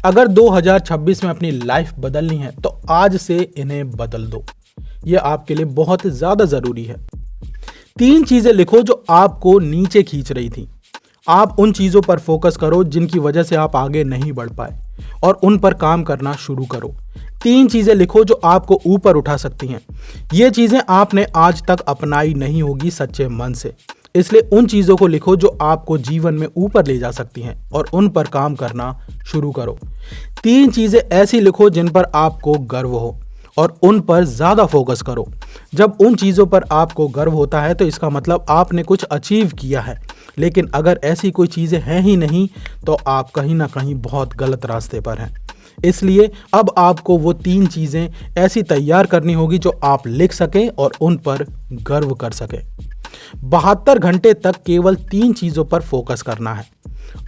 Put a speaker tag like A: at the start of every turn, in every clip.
A: अगर 2026 में अपनी लाइफ बदलनी है तो आज से इन्हें बदल दो। ये आपके लिए बहुत ज़्यादा ज़रूरी है। 3 चीज़ें लिखो जो आपको नीचे खींच रही थी। आप उन चीज़ों पर फोकस करो जिनकी वजह से आप आगे नहीं बढ़ पाए और उन पर काम करना शुरू करो। 3 चीज़ें लिखो जो आपको ऊपर उठा सकती हैं। ये चीज़ें आपने आज तक अपनाई नहीं होगी सच्चे मन से, इसलिए उन चीज़ों को लिखो जो आपको जीवन में ऊपर ले जा सकती हैं और उन पर काम करना शुरू करो। 3 चीज़ें ऐसी लिखो जिन पर आपको गर्व हो और उन पर ज़्यादा फोकस करो। जब उन चीज़ों पर आपको गर्व होता है तो इसका मतलब आपने कुछ अचीव किया है, लेकिन अगर ऐसी कोई चीज़ें हैं ही नहीं तो आप कहीं ना कहीं बहुत गलत रास्ते पर हैं। इसलिए अब आपको वो 3 चीज़ें ऐसी तैयार करनी होगी जो आप लिख सकें और उन पर गर्व कर सकें। 72 घंटे तक केवल 3 चीज़ों पर फोकस करना है।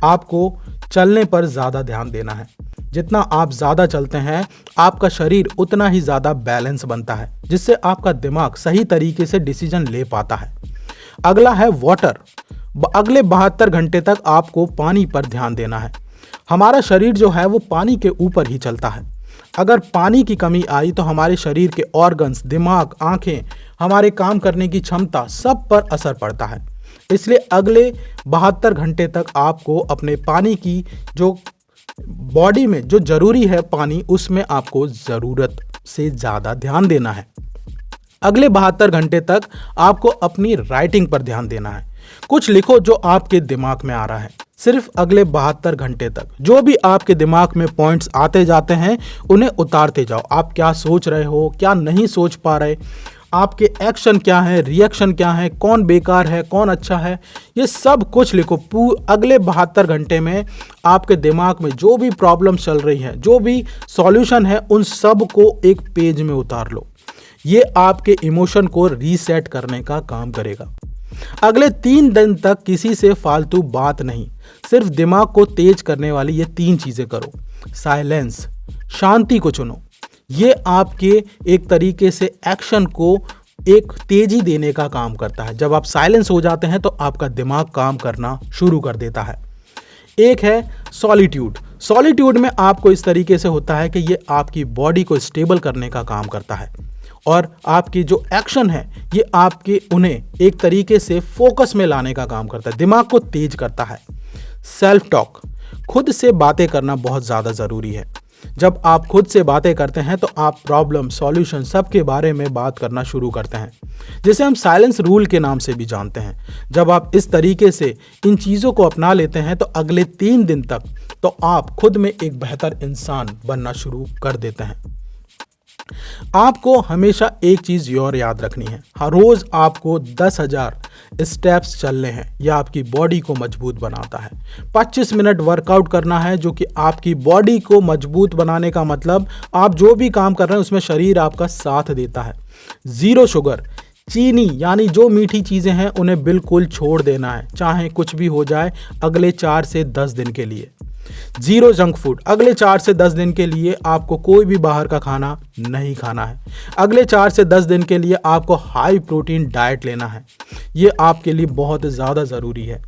A: आपको चलने पर ज़्यादा ध्यान देना है। जितना आप ज़्यादा चलते हैं आपका शरीर उतना ही ज़्यादा बैलेंस बनता है, जिससे आपका दिमाग सही तरीके से डिसीजन ले पाता है। अगला है वाटर। अगले 72 घंटे तक आपको पानी पर ध्यान देना है। हमारा शरीर जो है वो पानी के ऊपर ही चलता है। अगर पानी की कमी आई तो हमारे शरीर के ऑर्गन्स, दिमाग, आंखें, हमारे काम करने की क्षमता सब पर असर पड़ता है। इसलिए अगले 72 घंटे तक आपको अपने पानी की जो बॉडी में जो जरूरी है पानी, उसमें आपको ज़रूरत से ज़्यादा ध्यान देना है। अगले 72 घंटे तक आपको अपनी राइटिंग पर ध्यान देना है। कुछ लिखो जो आपके दिमाग में आ रहा है। सिर्फ अगले 72 घंटे तक जो भी आपके दिमाग में पॉइंट्स आते जाते हैं उन्हें उतारते जाओ। आप क्या सोच रहे हो, क्या नहीं सोच पा रहे, आपके एक्शन क्या है, रिएक्शन क्या है, कौन बेकार है, कौन अच्छा है, ये सब कुछ लिखो। अगले 72 घंटे में आपके दिमाग में जो भी प्रॉब्लम चल रही है, जो भी सॉल्यूशन है, उन सब को एक पेज में उतार लो। ये आपके इमोशन को रीसेट करने का काम करेगा। अगले 3 दिन तक किसी से फालतू बात नहीं, सिर्फ दिमाग को तेज करने वाली ये 3 चीजें करो। साइलेंस, शांति को चुनो। ये आपके एक तरीके से एक्शन को एक तेजी देने का काम करता है। जब आप साइलेंस हो जाते हैं तो आपका दिमाग काम करना शुरू कर देता है। एक है सॉलिट्यूड। सॉलिट्यूड में आपको इस तरीके से होता है कि ये आपकी बॉडी को स्टेबल करने का काम करता है और आपकी जो एक्शन है ये आपके उन्हें एक तरीके से फोकस में लाने का काम करता है, दिमाग को तेज करता है। सेल्फ टॉक, खुद से बातें करना बहुत ज़्यादा ज़रूरी है। जब आप खुद से बातें करते हैं तो आप प्रॉब्लम, सॉल्यूशन सब के बारे में बात करना शुरू करते हैं, जिसे हम साइलेंस रूल के नाम से भी जानते हैं। जब आप इस तरीके से इन चीज़ों को अपना लेते हैं तो अगले 3 दिन तक तो आप खुद में एक बेहतर इंसान बनना शुरू कर देते हैं। आपको हमेशा एक चीज़ और याद रखनी है, हर रोज़ आपको 10,000 स्टेप्स चलने हैं। यह आपकी बॉडी को मजबूत बनाता है। 25 मिनट वर्कआउट करना है, जो कि आपकी बॉडी को मजबूत बनाने का मतलब आप जो भी काम कर रहे हैं उसमें शरीर आपका साथ देता है। 0 शुगर, चीनी यानी जो मीठी चीज़ें हैं उन्हें बिल्कुल छोड़ देना है, चाहे कुछ भी हो जाए अगले 4 से 10 दिन के लिए। 0 जंक फूड, अगले 4 से 10 दिन के लिए आपको कोई भी बाहर का खाना नहीं खाना है। अगले 4 से 10 दिन के लिए आपको हाई प्रोटीन डाइट लेना है। ये आपके लिए बहुत ज़्यादा ज़रूरी है।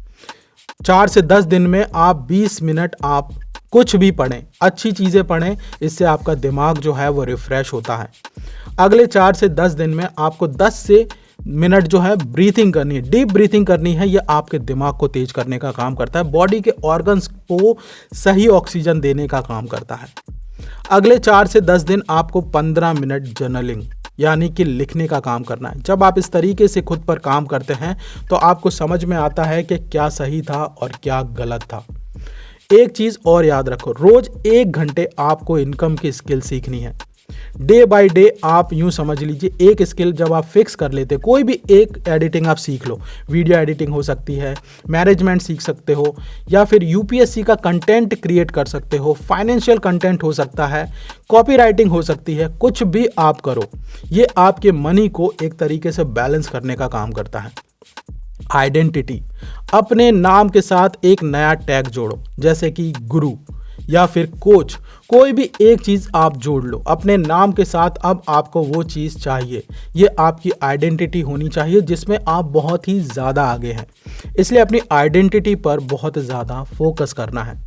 A: 4 से 10 दिन में आप 20 मिनट आप कुछ भी पढ़ें, अच्छी चीज़ें पढ़ें, इससे आपका दिमाग जो है वो रिफ्रेश होता है। अगले 4 से 10 दिन में आपको 10 से मिनट जो है ब्रीथिंग करनी है, डीप ब्रीथिंग करनी है। ये आपके दिमाग को तेज करने का काम करता है, बॉडी के ऑर्गन्स को सही ऑक्सीजन देने का काम करता है। अगले 4 से 10 दिन आपको 15 मिनट जर्नलिंग यानी कि लिखने का काम करना है। जब आप इस तरीके से खुद पर काम करते हैं तो आपको समझ में आता है कि क्या सही था और क्या गलत था। एक चीज़ और याद रखो, रोज़ 1 घंटे आपको इनकम की स्किल सीखनी है। डे बाय डे आप यूं समझ लीजिए एक स्किल जब आप फिक्स कर लेते, कोई भी एक एडिटिंग आप सीख लो, वीडियो एडिटिंग हो सकती है, मैनेजमेंट सीख सकते हो, या फिर यूपीएससी का कंटेंट क्रिएट कर सकते हो, फाइनेंशियल कंटेंट हो सकता है, कॉपी राइटिंग हो सकती है, कुछ भी आप करो। ये आपके मनी को एक तरीके से बैलेंस करने का काम करता है। आइडेंटिटी, अपने नाम के साथ एक नया टैग जोड़ो, जैसे कि गुरु या फिर कोच, कोई भी एक चीज़ आप जोड़ लो अपने नाम के साथ। अब आपको वो चीज़ चाहिए, ये आपकी आइडेंटिटी होनी चाहिए जिसमें आप बहुत ही ज़्यादा आगे हैं। इसलिए अपनी आइडेंटिटी पर बहुत ज़्यादा फोकस करना है।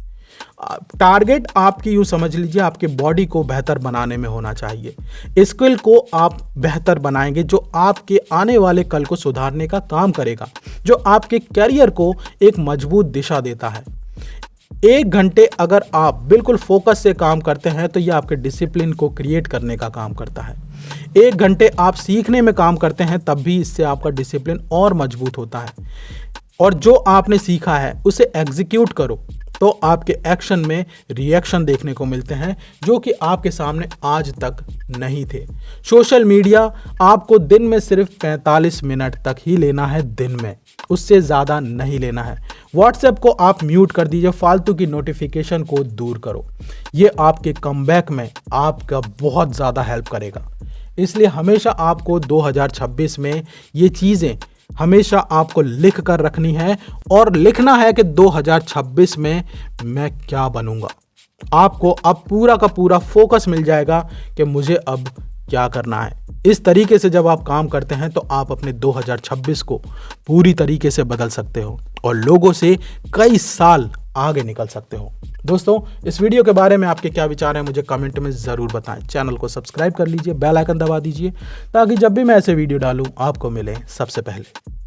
A: टारगेट आपकी यूँ समझ लीजिए आपके बॉडी को बेहतर बनाने में होना चाहिए। स्किल को आप बेहतर बनाएंगे जो आपके आने वाले कल को सुधारने का काम करेगा, जो आपके करियर को एक मजबूत दिशा देता है। 1 घंटे अगर आप बिल्कुल फोकस से काम करते हैं तो यह आपके डिसिप्लिन को क्रिएट करने का काम करता है। 1 घंटे आप सीखने में काम करते हैं तब भी इससे आपका डिसिप्लिन और मजबूत होता है। और जो आपने सीखा है उसे एग्जीक्यूट करो तो आपके एक्शन में रिएक्शन देखने को मिलते हैं जो कि आपके सामने आज तक नहीं थे। सोशल मीडिया आपको दिन में सिर्फ 45 मिनट तक ही लेना है, दिन में, उससे ज़्यादा नहीं लेना है। व्हाट्सएप को आप म्यूट कर दीजिए, फालतू की नोटिफिकेशन को दूर करो। ये आपके कमबैक में आपका बहुत ज़्यादा हेल्प करेगा। इसलिए हमेशा आपको 2026 में ये चीज़ें हमेशा आपको लिख कर रखनी है और लिखना है कि 2026 में मैं क्या बनूंगा। आपको अब पूरा का पूरा फोकस मिल जाएगा कि मुझे अब क्या करना है। इस तरीके से जब आप काम करते हैं तो आप अपने 2026 को पूरी तरीके से बदल सकते हो और लोगों से कई साल आगे निकल सकते हो। दोस्तों, इस वीडियो के बारे में आपके क्या विचार हैं मुझे कमेंट में ज़रूर बताएं। चैनल को सब्सक्राइब कर लीजिए, बेल आइकन दबा दीजिए ताकि जब भी मैं ऐसे वीडियो डालूं आपको मिले सबसे पहले।